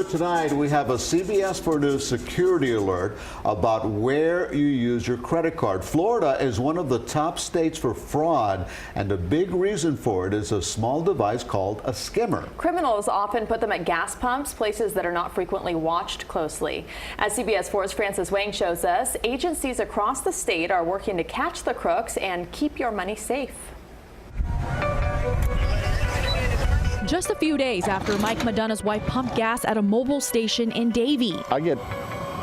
new tonight, we have a CBS 4 News security alert about where you use your credit card. Florida is one of the top states for fraud, and a big reason for it is a small device called a skimmer. Criminals often put them at gas pumps, places that are not frequently watched closely. As CBS 4's Francis Wang shows us, agencies across the state are working to catch the crooks and keep your money safe. Just a few days after Mike Madonna's wife pumped gas at a mobile station in Davie. I get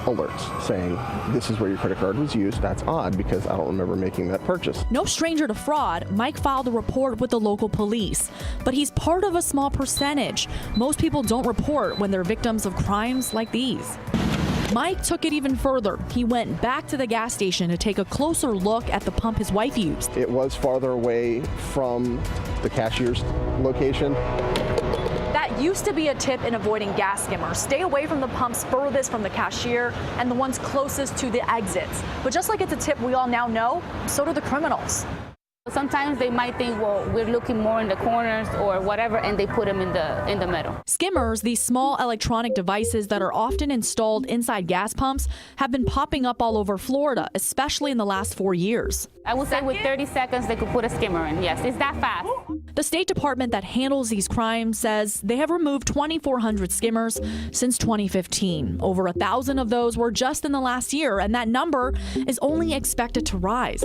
alerts saying this is where your credit card was used. That's odd because I don't remember making that purchase. No stranger to fraud, Mike filed a report with the local police. But he's part of a small percentage. Most people don't report when they're victims of crimes like these. Mike took it even further. He went back to the gas station to take a closer look at the pump his wife used. It was farther away from the cashier's location. That used to be a tip in avoiding gas skimmers. Stay away from the pumps furthest from the cashier and the ones closest to the exits. But just like it's a tip we all now know, so do the criminals. Sometimes they might think, well, we're looking more in the corners or whatever, and they put them in the middle. Skimmers, these small electronic devices that are often installed inside gas pumps, have been popping up all over Florida, especially in the last 4 years. I would say with 30 seconds, they could put a skimmer in. Yes, it's that fast. The State Department that handles these crimes says they have removed 2,400 skimmers since 2015. Over 1,000 of those were just in the last year, and that number is only expected to rise.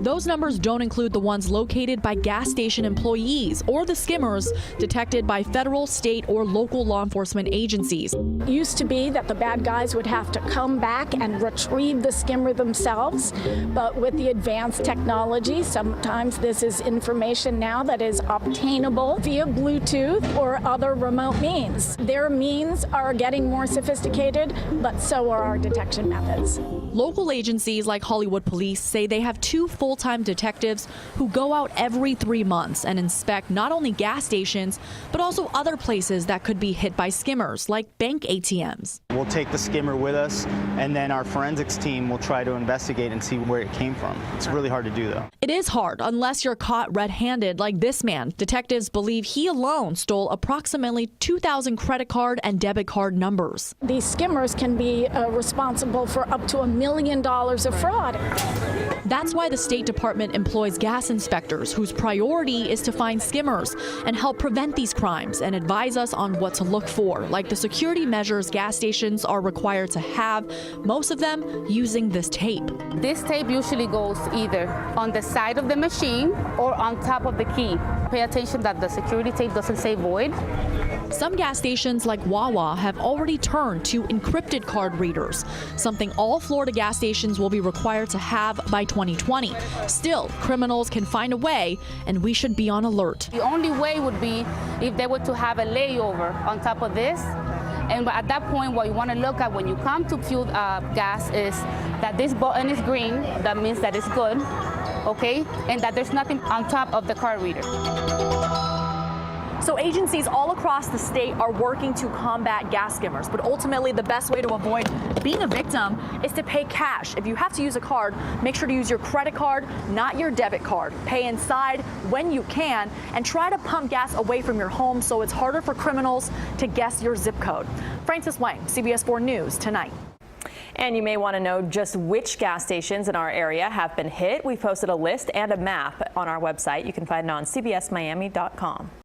Those numbers don't include the ones located by gas station employees or the skimmers detected by federal, state, or local law enforcement agencies. It used to be that the bad guys would have to come back and retrieve the skimmer themselves, but with the advanced technology, sometimes this is information now that is obtainable via Bluetooth or other remote means. Their means are getting more sophisticated, but so are our detection methods. Local agencies like Hollywood Police say they have 2 full-time detectives who go out every 3 months and inspect not only gas stations, but also other places that could be hit by skimmers, like bank ATMs. We'll take the skimmer with us, and then our forensics team will try to investigate and see where it came from. It's really hard to do, though. It is hard unless you're caught red-handed like this man. Detectives believe he alone stole approximately 2,000 credit card and debit card numbers. These skimmers can be responsible for up to $1 million of fraud. That's why the State Department employs gas inspectors whose priority is to find skimmers and help prevent these crimes and advise us on what to look for, like the security measures gas stations are required to have, most of them using this tape. This tape usually goes either on the side of the machine or on top of the key. Pay attention that the security tape doesn't say void. Some gas stations like Wawa have already turned to encrypted card readers, something all Florida gas stations will be required to have by 2020. Still, criminals can find a way, and we should be on alert. The only way would be if they were to have a layover on top of this. And at that point, what you want to look at when you come to fuel gas is that this button is green. That means that it's good, okay? And that there's nothing on top of the card reader. So agencies all across the state are working to combat gas skimmers, but ultimately the best way to avoid being a victim is to pay cash. If you have to use a card, make sure to use your credit card, not your debit card. Pay inside when you can, and try to pump gas away from your home so it's harder for criminals to guess your zip code. Francis Wang, CBS 4 News Tonight. And you may want to know just which gas stations in our area have been hit. We posted a list and a map on our website. You can find it on cbsmiami.com.